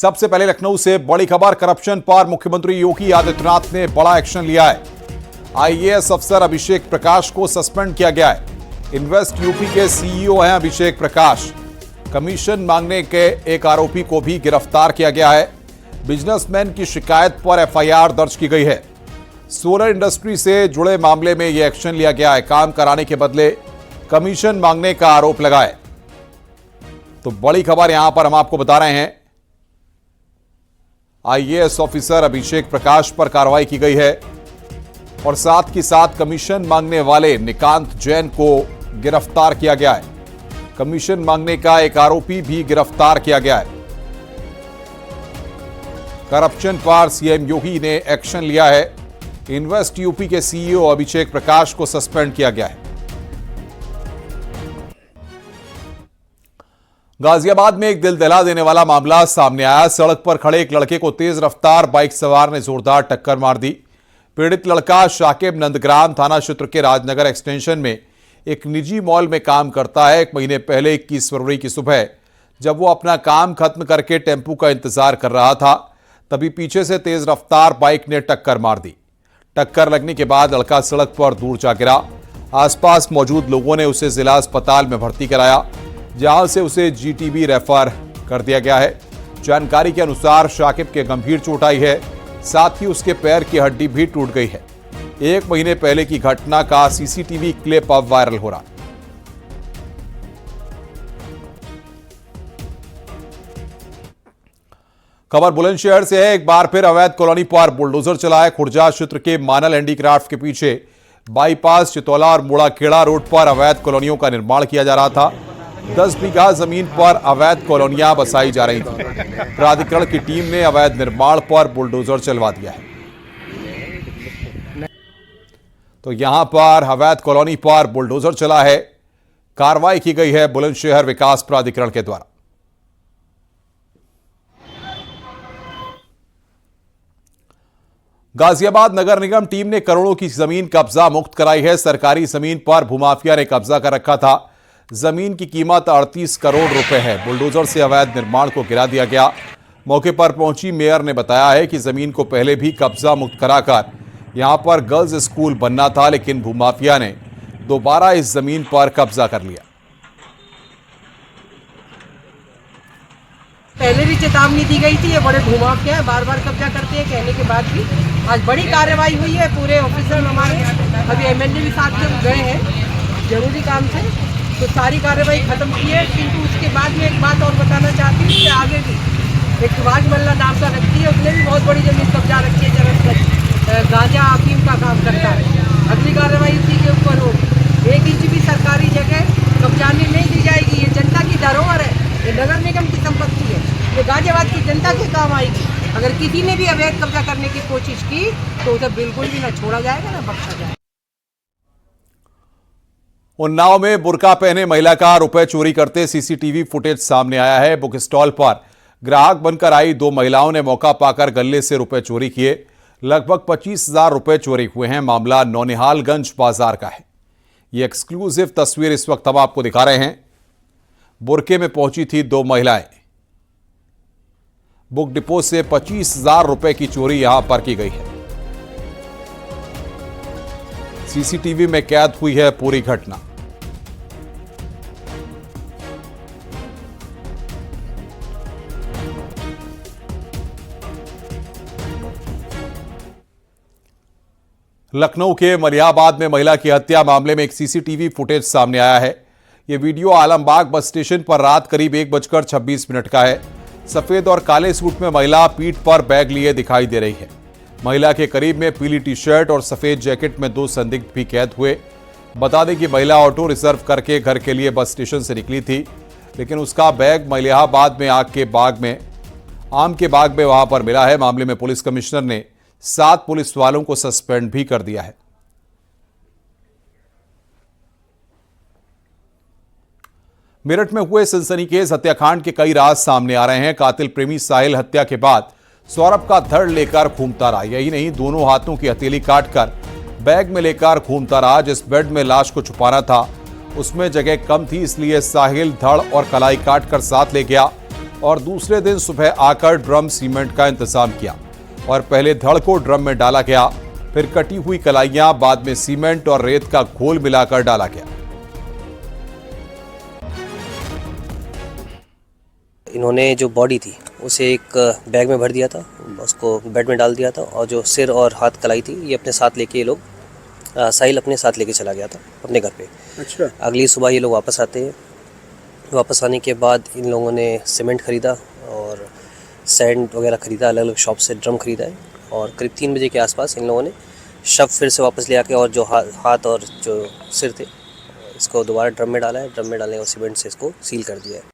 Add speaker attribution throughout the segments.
Speaker 1: सबसे पहले लखनऊ से बड़ी खबर। करप्शन पर मुख्यमंत्री योगी आदित्यनाथ ने बड़ा एक्शन लिया है। आईएएस अफसर अभिषेक प्रकाश को सस्पेंड किया गया है। इन्वेस्ट यूपी के सीईओ हैं अभिषेक प्रकाश। कमीशन मांगने के एक आरोपी को भी गिरफ्तार किया गया है। बिजनेसमैन की शिकायत पर एफआईआर दर्ज की गई है। सोलर इंडस्ट्री से जुड़े मामले में यह एक्शन लिया गया है। काम कराने के बदले कमीशन मांगने का आरोप लगा है। तो बड़ी खबर यहां पर हम आपको बता रहे हैं, आईएएस ऑफिसर अभिषेक प्रकाश पर कार्रवाई की गई है और साथ ही साथ कमीशन मांगने वाले निकांत जैन को गिरफ्तार किया गया है। कमीशन मांगने का एक आरोपी भी गिरफ्तार किया गया है। करप्शन पर सीएम योगी ने एक्शन लिया है। इन्वेस्ट यूपी के सीईओ अभिषेक प्रकाश को सस्पेंड किया गया है। गाजियाबाद में एक दिल दहला देने वाला मामला सामने आया। सड़क पर खड़े एक लड़के को तेज रफ्तार बाइक सवार ने जोरदार टक्कर मार दी। पीड़ित लड़का शाकिब नंदग्राम थाना क्षेत्र के राजनगर एक्सटेंशन में एक निजी मॉल में काम करता है। एक महीने पहले 21 फरवरी की सुबह जब वो अपना काम खत्म करके टेम्पू का इंतजार कर रहा था, तभी पीछे से तेज रफ्तार बाइक ने टक्कर मार दी। टक्कर लगने के बाद लड़का सड़क पर दूर जा गिरा। आसपास मौजूद लोगों ने उसे जिला अस्पताल में भर्ती कराया, जहां से उसे जीटीबी रेफर कर दिया गया है। जानकारी के अनुसार शाकिब के गंभीर चोट आई है, साथ ही उसके पैर की हड्डी भी टूट गई है। एक महीने पहले की घटना का सीसीटीवी क्लिप अब वायरल हो रहा है। खबर बुलंदशहर से है। एक बार फिर अवैध कॉलोनी पर बुलडोजर चला है। खुर्जा क्षेत्र के मानल हैंडीक्राफ्ट के पीछे बाईपास चितौला और मुड़ाखेड़ा रोड पर अवैध कॉलोनियों का निर्माण किया जा रहा था। 10 बीघा जमीन पर अवैध कॉलोनियां बसाई जा रही थी। प्राधिकरण की टीम ने अवैध निर्माण पर बुलडोजर चलवा दिया है। तो यहां पर अवैध कॉलोनी पर बुलडोजर चला है। कार्रवाई की गई है बुलंदशहर विकास प्राधिकरण के द्वारा। गाजियाबाद नगर निगम टीम ने करोड़ों की जमीन कब्जा मुक्त कराई है। सरकारी जमीन पर भूमाफिया ने कब्जा कर रखा था। जमीन की कीमत 38 करोड़ रुपए है। बुलडोजर से अवैध निर्माण को गिरा दिया गया। मौके पर पहुंची मेयर ने बताया है कि जमीन को पहले भी कब्जा मुक्त कराकर यहां पर गर्ल्स स्कूल बनना था, लेकिन भूमाफिया ने दोबारा इस जमीन पर कब्जा कर लिया।
Speaker 2: पहले भी चेतावनी दी गई थी, ये बड़े भूमाफिया है, बार बार कब्जा करते हैं। कहने के बाद भी आज बड़ी कार्रवाई हुई है। पूरे ऑफिसर हमारे, अभी एमएलए भी साथ में गए हैं जरूरी काम से, तो सारी कार्रवाई खत्म की है। किंतु उसके बाद में एक बात और बताना चाहती हूँ कि आगे भी एक सुभाष मल्ला नाम का व्यक्ति है, उसने भी बहुत बड़ी जमीन कब्जा रखी है। जगत गांजा अफीम का काम करता है। अगली कार्रवाई उसी के ऊपर होगी। 1 इंच भी सरकारी जगह कब्जाने नहीं दी जाएगी। ये जनता की धरोहर है, ये नगर निगम की संपत्ति है, ये गाजियाबाद की जनता के काम आएगी। अगर किसी ने भी अवैध कब्जा करने की कोशिश की तो उसे बिल्कुल भी ना छोड़ा जाएगा ना बख्शा जाएगा।
Speaker 1: उन्नाव में बुर्का पहने महिला का रुपए चोरी करते सीसीटीवी फुटेज सामने आया है। बुक स्टॉल पर ग्राहक बनकर आई 2 महिलाओं ने मौका पाकर गले से रुपए चोरी किए। लगभग 25,000 रुपए चोरी हुए हैं। मामला नौनिहालगंज बाजार का है। यह एक्सक्लूसिव तस्वीर इस वक्त हम आपको दिखा रहे हैं। बुर्के में पहुंची थी 2 महिलाएं। बुक डिपो से 25,000 रुपए की चोरी यहां पर की गई है। सीसीटीवी में कैद हुई है पूरी घटना। लखनऊ के मलिहाबाद में महिला की हत्या मामले में एक सीसीटीवी फुटेज सामने आया है। यह वीडियो आलमबाग बस स्टेशन पर रात करीब 1:26 का है। सफेद और काले सूट में महिला पीठ पर बैग लिए दिखाई दे रही है। महिला के करीब में पीली टी शर्ट और सफेद जैकेट में 2 संदिग्ध भी कैद हुए। बता दें कि महिला ऑटो रिजर्व करके घर के लिए बस स्टेशन से निकली थी, लेकिन उसका बैग मलिहाबाद में आम के बाग में वहां पर मिला है। मामले में पुलिस कमिश्नर ने 7 पुलिस वालों को सस्पेंड भी कर दिया है। मेरठ में हुए सनसनीखेज हत्याकांड के कई राज सामने आ रहे हैं। कातिल प्रेमी साहिल हत्या के बाद सौरभ का धड़ लेकर घूमता रहा। यही नहीं, दोनों हाथों की हथेली काटकर बैग में लेकर घूमता रहा। जिस बेड में लाश को छुपाना था उसमें जगह कम थी, इसलिए साहिल धड़ और कलाई काटकर साथ ले गया। और दूसरे दिन सुबह आकर ड्रम सीमेंट का इंतजाम किया और पहले धड़ को ड्रम में डाला गया, फिर कटी हुई कलाइयां, बाद में सीमेंट और रेत का घोल मिलाकर डाला गया।
Speaker 3: इन्होंने जो बॉडी थी उसे एक बैग में भर दिया था, उसको बेड में डाल दिया था और जो सिर और हाथ कलाई थी ये अपने साथ लेके ये लोग साहिल अपने साथ लेके चला गया था अपने घर पे।
Speaker 4: अच्छा।
Speaker 3: अगली सुबह ये लोग वापस आते हैं। वापस आने के बाद इन लोगों ने सीमेंट खरीदा और सैंड वगैरह खरीदा, अलग अलग शॉप से ड्रम खरीदा है और करीब 3 बजे के आसपास इन लोगों ने शव फिर से वापस ले आके और जो हाथ और जो सिर थे इसको दोबारा ड्रम में डाला है। ड्रम में डालने और सीमेंट से इसको सील कर दिया है।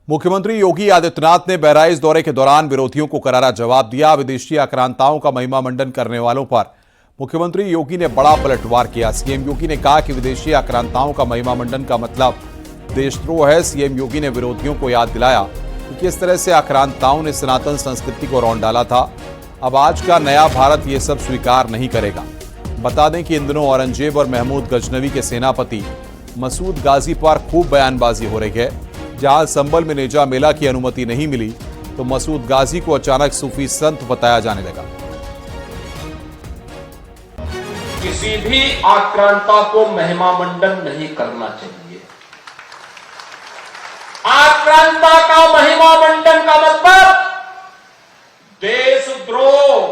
Speaker 1: मुख्यमंत्री योगी आदित्यनाथ ने बहराइच दौरे के दौरान विरोधियों को करारा जवाब दिया। विदेशी आक्रांताओं का महिमा मंडन करने वालों पर मुख्यमंत्री योगी ने बड़ा पलटवार किया। सीएम योगी ने कहा कि विदेशी आक्रांताओं का महिमा मंडन का मतलब देशद्रोह है। सीएम योगी ने विरोधियों को याद दिलाया कि किस तरह से आक्रांताओं ने सनातन संस्कृति को रौंद डाला था। अब आज का नया भारत ये सब स्वीकार नहीं करेगा। बता दें कि इन दिनों औरंगजेब और महमूद गजनवी के सेनापति मसूद गाजी पर खूब बयानबाजी हो रही है। जहां संबल में नेजा मेला की अनुमति नहीं मिली तो मसूद गाजी को अचानक सूफी संत बताया जाने लगा।
Speaker 5: किसी भी आक्रांता को महिमा मंडन नहीं करना चाहिए। आक्रांता का महिमा मंडन का मतलब देशद्रोह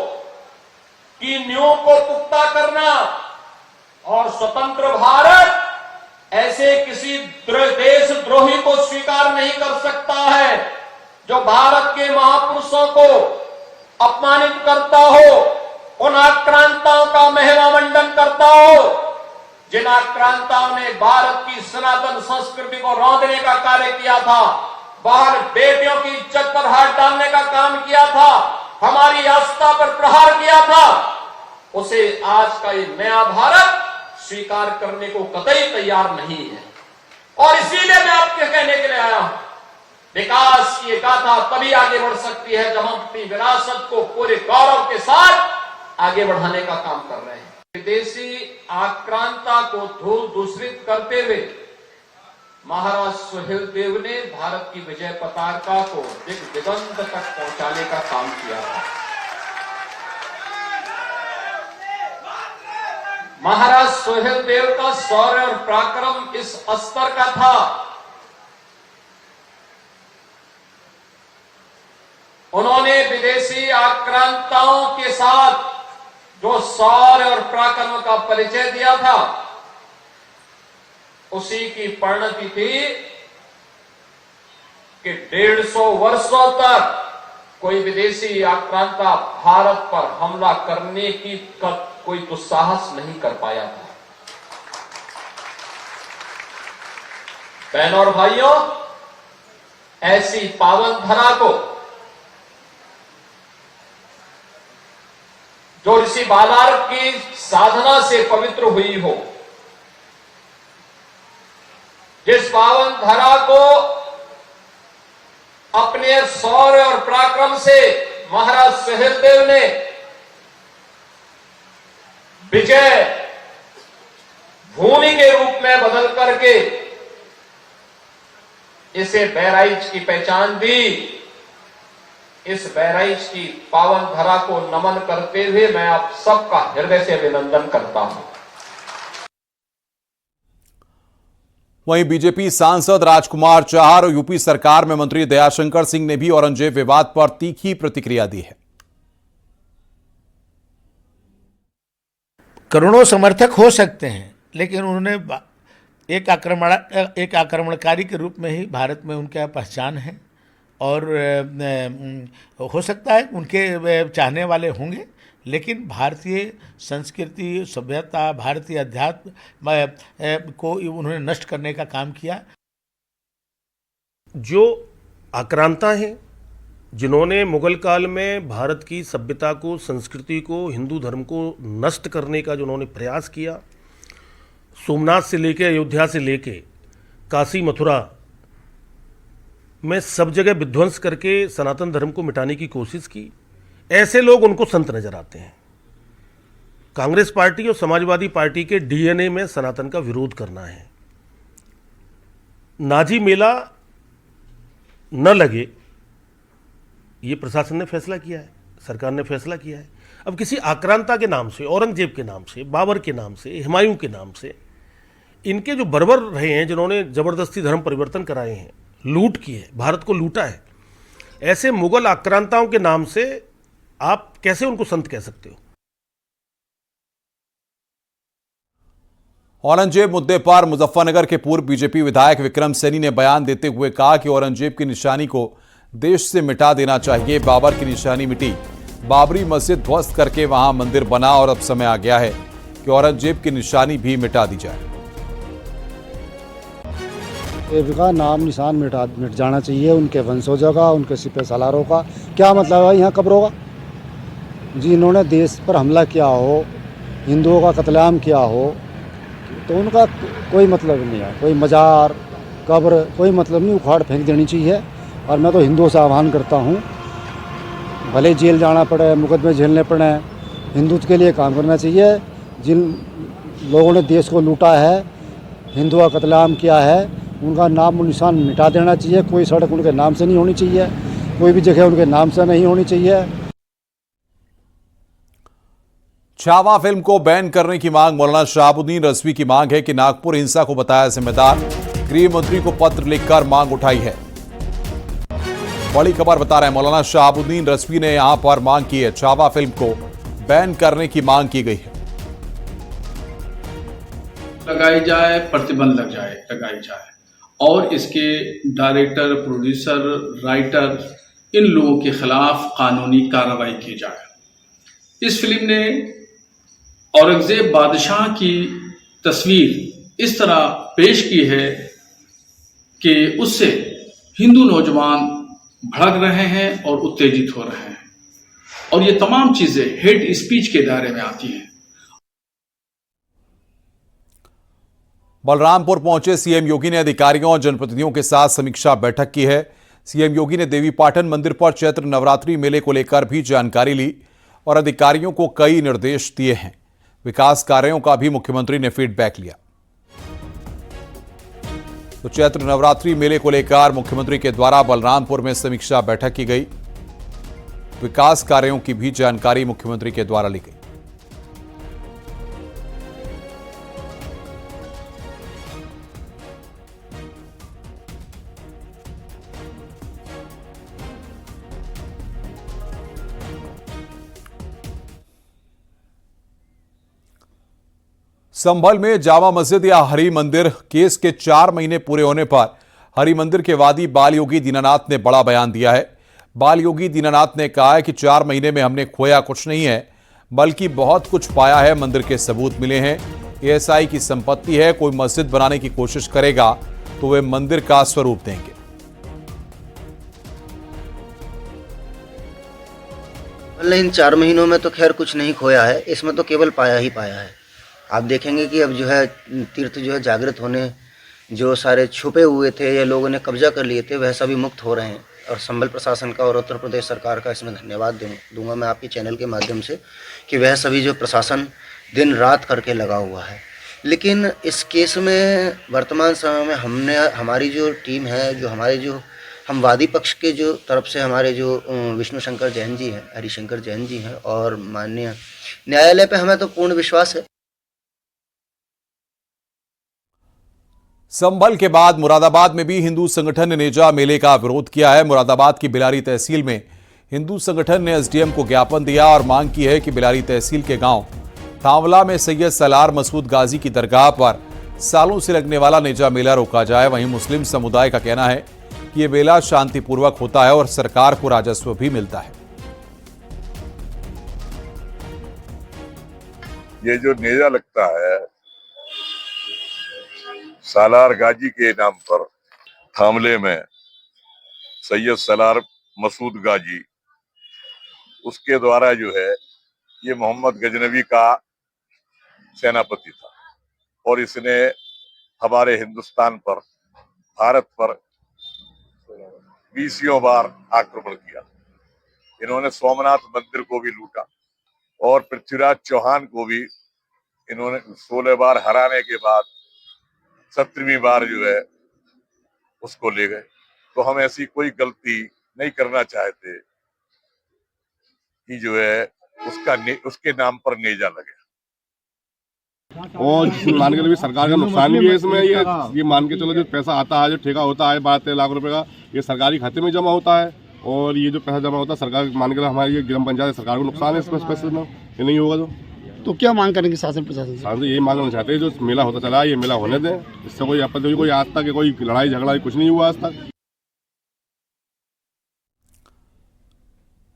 Speaker 5: की नींव को पुख्ता करना और स्वतंत्र भारत ऐसे किसी देशद्रोही को स्वीकार नहीं कर सकता है जो भारत के महापुरुषों को अपमानित करता हो, उन आक्रांताओं का महिमा मंडन करता हो जिन आक्रांताओं ने भारत की सनातन संस्कृति को रौंदने का कार्य किया था, बाहर बेटियों की इज्जत पर हाथ डालने का काम किया था, हमारी आस्था पर प्रहार किया था, उसे आज का ये नया भारत स्वीकार करने को कतई तैयार नहीं है। और इसीलिए मैं आपके कहने के लिए आया हूं, विकास की गाथा तभी आगे बढ़ सकती है जब हम अपनी विरासत को पूरे गौरव के साथ आगे बढ़ाने का काम कर रहे हैं। विदेशी आक्रांता को धूल दूषित करते हुए महाराज सुहेलदेव ने भारत की विजय पताका को दिगंत तक पहुंचाने का काम किया था। महाराज सुहेलदेव का शौर्य और पराक्रम इस स्तर का था, उन्होंने विदेशी आक्रांताओं के साथ जो शौर्य और पराक्रम का परिचय दिया था उसी की परिणति थी कि 150 वर्षों तक कोई विदेशी आक्रांता भारत पर हमला करने की कोई दुस्साहस नहीं कर पाया था। बहनों और भाइयों, ऐसी पावन धरा को जो ऋषि बालार्क की साधना से पवित्र हुई हो, जिस पावन धरा को अपने शौर्य और पराक्रम से महाराज सुहेलदेव ने विजय भूमि के रूप में बदल करके इसे बहराइच की पहचान दी, इस बहराइच की पावन धरा को नमन करते हुए मैं आप सबका हृदय से अभिनंदन करता हूं।
Speaker 1: वहीं बीजेपी सांसद राजकुमार चाहर और यूपी सरकार में मंत्री दयाशंकर सिंह ने भी औरंगजेब विवाद पर तीखी प्रतिक्रिया दी है।
Speaker 4: करोड़ों समर्थक हो सकते हैं, लेकिन उन्होंने एक आक्रमणकारी के रूप में ही भारत में उनका पहचान है और हो सकता है उनके चाहने वाले होंगे, लेकिन भारतीय संस्कृति, सभ्यता, भारतीय अध्यात्म को उन्होंने नष्ट करने का काम किया।
Speaker 6: जो आक्रांता हैं, जिन्होंने मुगल काल में भारत की सभ्यता को, संस्कृति को, हिंदू धर्म को नष्ट करने का जो उन्होंने प्रयास किया, सोमनाथ से लेके अयोध्या से लेके काशी मथुरा में सब जगह विध्वंस करके सनातन धर्म को मिटाने की कोशिश की, ऐसे लोग उनको संत नजर आते हैं। कांग्रेस पार्टी और समाजवादी पार्टी के डीएनए में सनातन का विरोध करना है। नाजी मेला न लगे, ये प्रशासन ने फैसला किया है, सरकार ने फैसला किया है। अब किसी आक्रांता के नाम से, औरंगजेब के नाम से, बाबर के नाम से, हुमायूं के नाम से, इनके जो बर्बर रहे हैं, जिन्होंने ज़बरदस्ती धर्म परिवर्तन कराए हैं, लूट की है, भारत को लूटा है, ऐसे मुगल आक्रांताओं के नाम से आप कैसे उनको संत कह सकते हो?
Speaker 1: औरंगजेब मुद्दे पर मुजफ्फरनगर के पूर्व बीजेपी विधायक विक्रम सैनी ने बयान देते हुए कहा कि औरंगजेब की निशानी को देश से मिटा देना चाहिए। बाबर की निशानी मिटी, बाबरी मस्जिद ध्वस्त करके वहां मंदिर बना और अब समय आ गया है कि औरंगजेब की निशानी भी मिटा दी जाए।
Speaker 7: का नाम निशान मिट जाना चाहिए, उनके वंशजों का, उनके सिपह सालारों का। क्या मतलब है यहाँ कब्रों का? जिन्होंने देश पर हमला किया हो, हिंदुओं का कत्लेआम किया हो, तो उनका कोई मतलब नहीं है। कोई मजार, कब्र, कोई मतलब नहीं, उखाड़ फेंक देनी चाहिए। और मैं तो हिंदुओं से आह्वान करता हूँ, भले जेल जाना पड़े, मुकदमे झेलने पड़े, हिंदुत्व के लिए काम करना चाहिए। जिन लोगों ने देश को लूटा है, हिंदुओं का कत्लेआम किया है, उनका नाम और निशान मिटा देना चाहिए। कोई सड़क उनके नाम से नहीं होनी चाहिए, कोई भी जगह उनके नाम से नहीं होनी चाहिए।
Speaker 1: छावा फिल्म को बैन करने की मांग। मौलाना शहाबुद्दीन रजवी की मांग है कि नागपुर हिंसा को बताया जिम्मेदार। गृह मंत्री को पत्र लिखकर मांग उठाई है। बड़ी खबर बता रहे हैं, मौलाना शहाबुद्दीन रजवी ने यहां पर मांग की है, छावा फिल्म को बैन करने की मांग की गई है।
Speaker 8: लगाई जाए, प्रतिबंध लगाई जाए और इसके डायरेक्टर, प्रोड्यूसर, राइटर, इन लोगों के खिलाफ कानूनी कार्रवाई की जाए। इस फिल्म ने औरंगजेब बादशाह की तस्वीर इस तरह पेश की है कि उससे हिंदू नौजवान भड़क रहे हैं और उत्तेजित हो रहे हैं, और ये तमाम चीजें हेट स्पीच के दायरे में आती हैं।
Speaker 1: बलरामपुर पहुंचे सीएम योगी ने अधिकारियों और जनप्रतिनिधियों के साथ समीक्षा बैठक की है। सीएम योगी ने देवीपाटन मंदिर पर चैत्र नवरात्रि मेले को लेकर भी जानकारी ली और अधिकारियों को कई निर्देश दिए हैं। विकास कार्यों का भी मुख्यमंत्री ने फीडबैक लिया। तो चैत्र नवरात्रि मेले को लेकर मुख्यमंत्री के द्वारा बलरामपुर में समीक्षा बैठक की गई। विकास कार्यों की भी जानकारी मुख्यमंत्री के द्वारा ली गई। संभल में जामा मस्जिद या हरि मंदिर केस के 4 महीने पूरे होने पर हरि मंदिर के वादी बाल योगी दीनानाथ ने बड़ा बयान दिया है। बाल योगी दीनानाथ ने कहा है कि 4 महीने में हमने खोया कुछ नहीं है, बल्कि बहुत कुछ पाया है। मंदिर के सबूत मिले हैं, एएसआई की संपत्ति है। कोई मस्जिद बनाने की कोशिश करेगा तो वे मंदिर का स्वरूप देंगे।
Speaker 9: इन 4 महीनों में तो खैर कुछ नहीं खोया है, इसमें तो केवल पाया ही पाया है। आप देखेंगे कि अब जो है तीर्थ जो है जागृत होने, जो सारे छुपे हुए थे या लोगों ने कब्जा कर लिए थे, वह सभी मुक्त हो रहे हैं। और संभल प्रशासन का और उत्तर प्रदेश सरकार का इसमें धन्यवाद दूंगा मैं आपके चैनल के माध्यम से, कि वह सभी जो प्रशासन दिन रात करके लगा हुआ है। लेकिन इस केस में वर्तमान समय में हमारी जो टीम है, हम वादी पक्ष के जो तरफ से हमारे जो विष्णु शंकर जैन जी हैं, हरिशंकर जैन जी हैं, और माननीय न्यायालय पे हमें तो पूर्ण विश्वास है।
Speaker 1: संभल के बाद मुरादाबाद में भी हिंदू संगठन ने नेजा मेले का विरोध किया है। मुरादाबाद की बिलारी तहसील में हिंदू संगठन ने एसडीएम को ज्ञापन दिया और मांग की है कि बिलारी तहसील के गांव थांवला में सैयद सलार मसूद गाजी की दरगाह पर सालों से लगने वाला नेजा मेला रोका जाए। वहीं मुस्लिम समुदाय का कहना है कि यह मेला शांतिपूर्वक होता है और सरकार को राजस्व भी मिलता है।
Speaker 10: ये जो नेजा लगता है सालार गाजी के नाम पर, थामले में सैयद सलार मसूद गाजी, उसके द्वारा जो है ये मोहम्मद गजनवी का सेनापति था और इसने हमारे हिंदुस्तान पर, भारत पर 20 बार आक्रमण किया। इन्होंने सोमनाथ मंदिर को भी लूटा और पृथ्वीराज चौहान को भी इन्होंने 16 बार हराने के बाद 17वीं बार जो है उसको ले गए। तो हम ऐसी कोई गलती नहीं करना चाहते कि जो है उसके नाम पर नेजा लगे।
Speaker 11: और मान के चलो सरकार का नुकसान भी है इसमें। ये मान के चलो जो पैसा आता है, जो ठेका होता है 12-13 लाख रुपए का, ये सरकारी खाते में जमा होता है। और ये जो पैसा जमा होता है सरकार, मान के चलो हमारी ये ग्राम पंचायत सरकार को नुकसान है इसमें पैसे में, ये नहीं होगा तो क्या मांग करेंगे शासन प्रशासन से? यही मांगना चाहते हैं जो मेला होता चला है ये मेला होने दें, इससे कोई आपत्ति, कोई आज तक कोई लड़ाई झगड़ा कुछ नहीं हुआ आज तक।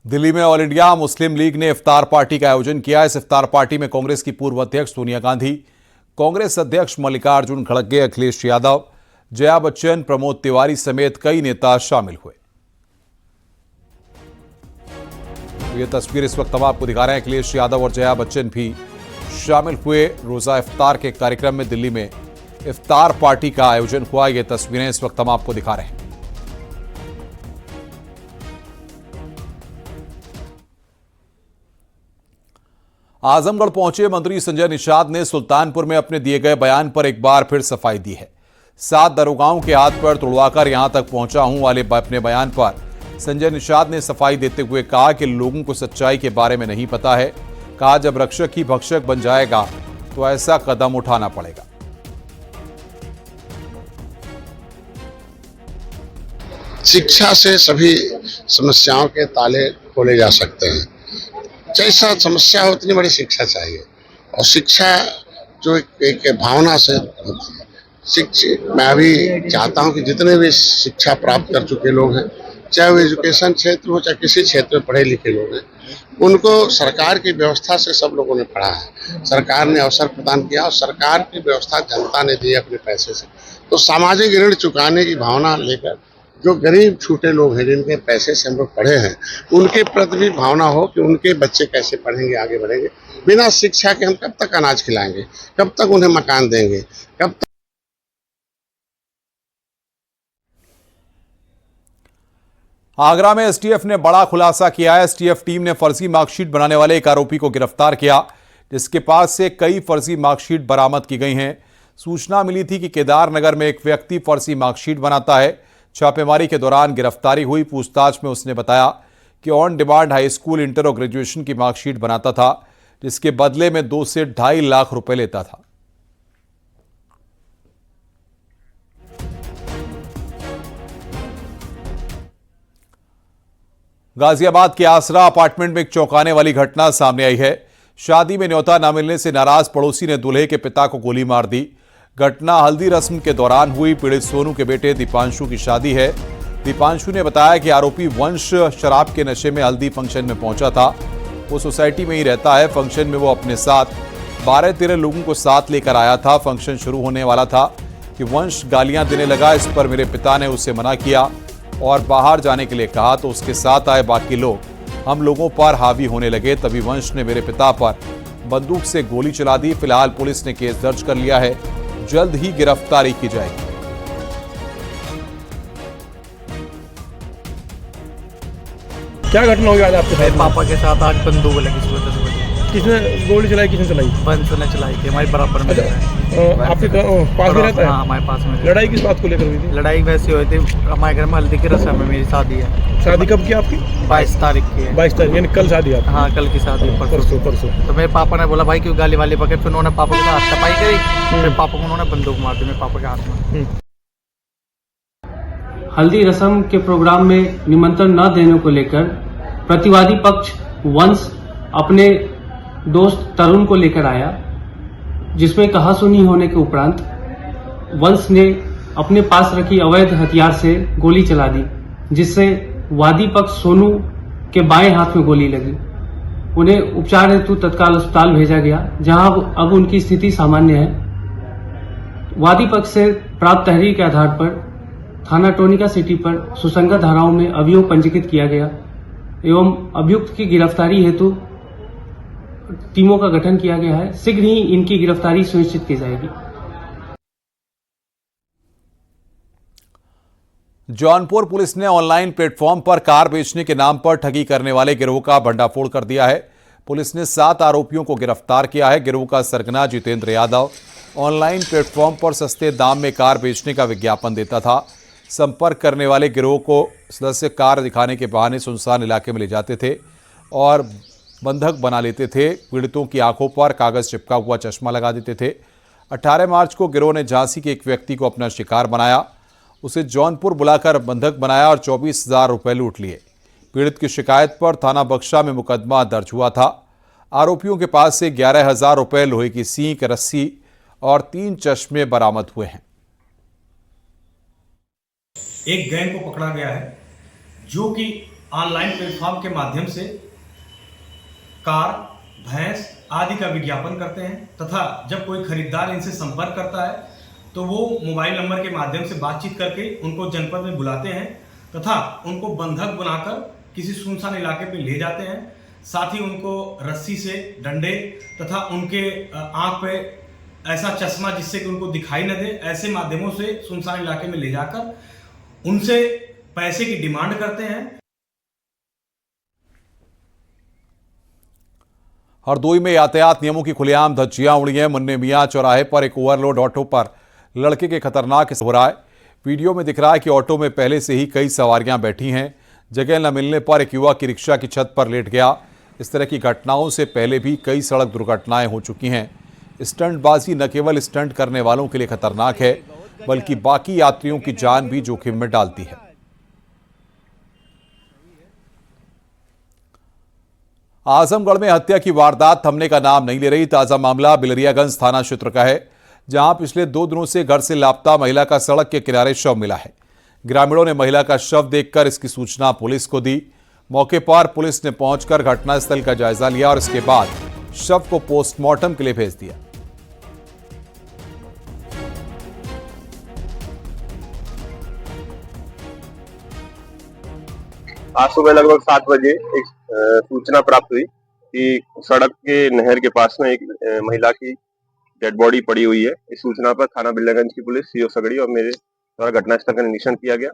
Speaker 1: दिल्ली में ऑल इंडिया मुस्लिम लीग ने इफ्तार पार्टी का आयोजन किया। इस इफ्तार पार्टी में कांग्रेस की पूर्व अध्यक्ष सोनिया गांधी, कांग्रेस अध्यक्ष मल्लिकार्जुन खड़गे, अखिलेश यादव, जया बच्चन, प्रमोद तिवारी समेत कई नेता शामिल हुए। ये तस्वीर इस वक्त हम आपको दिखा रहे हैं। अखिलेश यादव और जया बच्चन भी शामिल हुए रोजा इफ्तार के कार्यक्रम में। दिल्ली में इफ्तार पार्टी का आयोजन हुआ। ये तस्वीरें इस वक्त हम आपको दिखा रहे हैं। आजमगढ़ पहुंचे मंत्री संजय निषाद ने सुल्तानपुर में अपने दिए गए बयान पर एक बार फिर सफाई दी है। 7 दरोगाओं के हाथ पैर तुड़वाकर यहां तक पहुंचा हूं वाले अपने बयान पर संजय निषाद ने सफाई देते हुए कहा कि लोगों को सच्चाई के बारे में नहीं पता है। कहा जब रक्षक ही भक्षक बन जाएगा तो ऐसा कदम उठाना पड़ेगा।
Speaker 12: शिक्षा से सभी समस्याओं के ताले खोले जा सकते हैं। जैसा समस्या हो उतनी बड़ी शिक्षा चाहिए, और शिक्षा जो एक भावना से होती है। मैं अभी चाहता हूं कि जितने भी शिक्षा प्राप्त कर चुके लोग हैं, चाहे वो एजुकेशन क्षेत्र हो चाहे किसी क्षेत्र में पढ़े लिखे लोग हैं, उनको सरकार की व्यवस्था से सब लोगों ने पढ़ा है। सरकार ने अवसर प्रदान किया और सरकार की व्यवस्था जनता ने दी अपने पैसे से। तो सामाजिक ऋण चुकाने की भावना लेकर जो गरीब छूटे लोग हैं, जिनके पैसे से हम लोग पढ़े हैं, उनके प्रति भी भावना हो कि उनके बच्चे कैसे पढ़ेंगे, आगे बढ़ेंगे। बिना शिक्षा के हम कब तक अनाज खिलाएंगे, कब तक उन्हें मकान देंगे, कब तक।
Speaker 1: आगरा में एसटीएफ ने बड़ा खुलासा किया है। एसटीएफ टीम ने फर्जी मार्कशीट बनाने वाले एक आरोपी को गिरफ्तार किया, जिसके पास से कई फर्जी मार्कशीट बरामद की गई हैं। सूचना मिली थी कि केदारनगर में एक व्यक्ति फर्जी मार्कशीट बनाता है। छापेमारी के दौरान गिरफ्तारी हुई। पूछताछ में उसने बताया कि on demand high school, inter और ग्रेजुएशन की मार्कशीट बनाता था, जिसके बदले में 2 से 2.5 लाख रुपए लेता था। गाजियाबाद के आसरा अपार्टमेंट में एक चौंकाने वाली घटना सामने आई है। शादी में न्योता न मिलने से नाराज पड़ोसी ने दूल्हे के पिता को गोली मार दी। घटना हल्दी रस्म के दौरान हुई। पीड़ित सोनू के बेटे दीपांशु की शादी है। दीपांशु ने बताया कि आरोपी वंश शराब के नशे में हल्दी फंक्शन में पहुंचा था। वो सोसाइटी में ही रहता है। फंक्शन में वो अपने साथ 12-13 लोगों को साथ लेकर आया था। फंक्शन शुरू होने वाला था कि वंश गालियां देने लगा। इस पर मेरे पिता ने उसे मना किया और बाहर जाने के लिए कहा, तो उसके साथ आए बाकी लोग हम लोगों पर हावी होने लगे। तभी वंश ने मेरे पिता पर बंदूक से गोली चला दी। फिलहाल पुलिस ने केस दर्ज कर लिया है। जल्द ही गिरफ्तारी की जाएगी।
Speaker 6: क्या घटना हुई आज आपके साथ?
Speaker 13: पापा के साथ आज बंदूक लगी सुबह 10 बजे।
Speaker 6: किसने गोली चलाई, किसने चलाई?
Speaker 13: बंसो ने चलाई थी, हमारे बराबर में।
Speaker 6: आपके पास में रहता है?
Speaker 13: हाँ, हमारे पास में।
Speaker 6: लड़ाई किस बात को लेकर हुई थी?
Speaker 13: लड़ाई वैसी हुई थी, हमारे घर में हल्दी की रस्म में मेरी शादी है।
Speaker 6: शादी कब की आपकी?
Speaker 13: 22 तारीख की है।
Speaker 6: 22 तारीख यानी कल शादी है?
Speaker 13: हाँ, कल की शादी।
Speaker 6: परसों।
Speaker 13: तो मेरे पापा ने बोला भाई क्यों गाली वाली पकड़, फिर उन्होंने पापा के साथ सफाई करी, फिर पापा को उन्होंने बंदूक मार दी मेरे पापा के हाथ में।
Speaker 14: हल्दी रस्म के प्रोग्राम में निमंत्रण न देने को लेकर प्रतिवादी पक्ष वंश अपने दोस्त तरुण को लेकर आया, जिसमें कहासुनी होने के उपरांत वंश ने अपने पास रखी अवैध हथियार से गोली चला दी, जिससे वादी पक्ष सोनू के बाएं हाथ में गोली लगी। उन्हें उपचार हेतु तत्काल अस्पताल भेजा गया, जहां अब उनकी स्थिति सामान्य है। वादी पक्ष से प्राप्त तहरीर के आधार पर थाना टोनिका सिटी पर सुसंगत धाराओं में अभियोग पंजीकृत किया गया एवं अभियुक्त की गिरफ्तारी हेतु टीमों का गठन किया गया है। शीघ्र ही इनकी गिरफ्तारी सुनिश्चित की जाएगी।
Speaker 1: जौनपुर पुलिस ने ऑनलाइन प्लेटफॉर्म पर कार बेचने के नाम पर ठगी करने वाले गिरोह का भंडाफोड़ कर दिया है। पुलिस ने 7 आरोपियों को गिरफ्तार किया है। गिरोह का सरगना जितेंद्र यादव ऑनलाइन प्लेटफॉर्म पर सस्ते दाम में कार बेचने का विज्ञापन देता था। संपर्क करने वाले गिरोह को सदस्य कार दिखाने के बहाने सुनसान इलाके में ले जाते थे और बंधक बना लेते थे। पीड़ितों की आंखों पर कागज चिपका हुआ चश्मा लगा देते थे। 18 मार्च को गिरोह ने झांसी के एक व्यक्ति को अपना शिकार बनाया, उसे जौनपुर बुलाकर बंधक बनाया और 24,000 रुपये लूट लिए। पीड़ित की शिकायत पर थाना बख्शा में मुकदमा दर्ज हुआ था। आरोपियों के पास से 11,000 रुपये, लोहे की सींक, रस्सी और 3 चश्मे बरामद हुए हैं।
Speaker 15: एक गैंग को पकड़ा गया है जो कि ऑनलाइन प्लेटफॉर्म के माध्यम से कार, भैंस आदि का विज्ञापन करते हैं तथा जब कोई खरीदार इनसे संपर्क करता है तो वो मोबाइल नंबर के माध्यम से बातचीत करके उनको जनपद में बुलाते हैं तथा उनको बंधक बनाकर किसी सुनसान इलाके पे ले जाते हैं। साथ ही उनको रस्सी से डंडे तथा उनके आंख पे ऐसा चश्मा जिससे कि उनको दिखाई न दे, ऐसे माध्यमों से सुनसान इलाके में ले जाकर उनसे पैसे की डिमांड करते हैं।
Speaker 1: हरदोई में यातायात नियमों की खुलेआम धज्जियां उड़ी हैं। मुन्ने मियां चौराहे पर एक ओवरलोड ऑटो पर लड़के के खतरनाक हो रहा है। वीडियो में दिख रहा है कि ऑटो में पहले से ही कई सवारियां बैठी हैं। जगह न मिलने पर एक युवक की रिक्शा की छत पर लेट गया। इस तरह की घटनाओं से पहले भी कई सड़क दुर्घटनाएं हो चुकी हैं। स्टंटबाजी न केवल स्टंट करने वालों के लिए खतरनाक है, बल्कि बाकी यात्रियों की जान भी जोखिम में डालती है। आजमगढ़ में हत्या की वारदात थमने का नाम नहीं ले रही। ताजा मामला बिलरियागंज थाना क्षेत्र का है, जहां पिछले 2 दिनों से घर से लापता महिला का सड़क के किनारे शव मिला है। ग्रामीणों ने महिला का शव देखकर इसकी सूचना पुलिस को दी। मौके पर पुलिस ने पहुंचकर घटनास्थल का जायजा लिया और इसके बाद शव को पोस्टमार्टम के लिए भेज दिया।
Speaker 16: आज सुबह लगभग 7 बजे एक सूचना प्राप्त हुई कि सड़क के नहर के पास में एक महिला की डेड बॉडी पड़ी हुई है। इस सूचना पर थाना बिल्लागंज की पुलिस, सीओ सगड़ी और मेरे द्वारा घटनास्थल का निरीक्षण किया गया।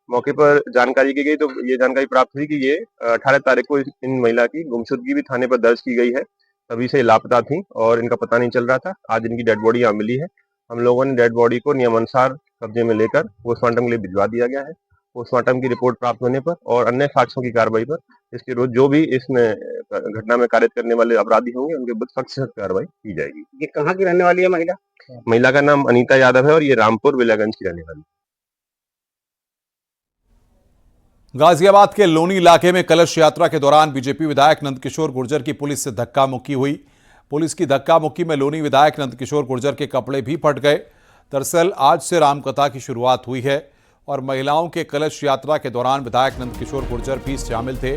Speaker 16: मौके पर जानकारी की गई तो ये जानकारी प्राप्त हुई कि ये 18 तारीख को इन महिला की गुमशुदगी भी थाने पर दर्ज की गई है। तभी से लापता थी और इनका पता नहीं चल रहा था। आज इनकी डेड बॉडी यहाँ मिली है। हम लोगों ने डेड बॉडी को नियमानुसार कब्जे में लेकर पोस्टमार्टम के लिए भिजवा दिया गया है। पोस्टमार्टम की रिपोर्ट प्राप्त होने पर और अन्य साक्ष्यों की कार्रवाई पर इसके रोज जो भी इसमें घटना में कार्य करने वाले अपराधी होंगे उनके विरुद्ध सख्त से कार्रवाई की जाएगी।
Speaker 17: ये कहाँ की रहने वाली है महिला?
Speaker 16: महिला का नाम अनीता यादव है और ये रामपुर बिलागंज की रहने वाली है।
Speaker 1: गाजियाबाद के लोनी इलाके में कलश यात्रा के दौरान बीजेपी विधायक नंदकिशोर गुर्जर की पुलिस से धक्का मुक्की हुई। पुलिस की धक्का मुक्की में लोनी विधायक नंदकिशोर गुर्जर के कपड़े भी फट गए। दरअसल आज से रामकथा की शुरुआत हुई है और महिलाओं के कलश यात्रा के दौरान विधायक नंदकिशोर गुर्जर भी शामिल थे।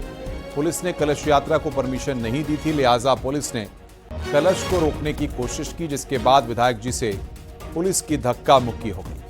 Speaker 1: पुलिस ने कलश यात्रा को परमिशन नहीं दी थी, लिहाजा पुलिस ने कलश को रोकने की कोशिश की, जिसके बाद विधायक जी से पुलिस की धक्का मुक्की हो गई।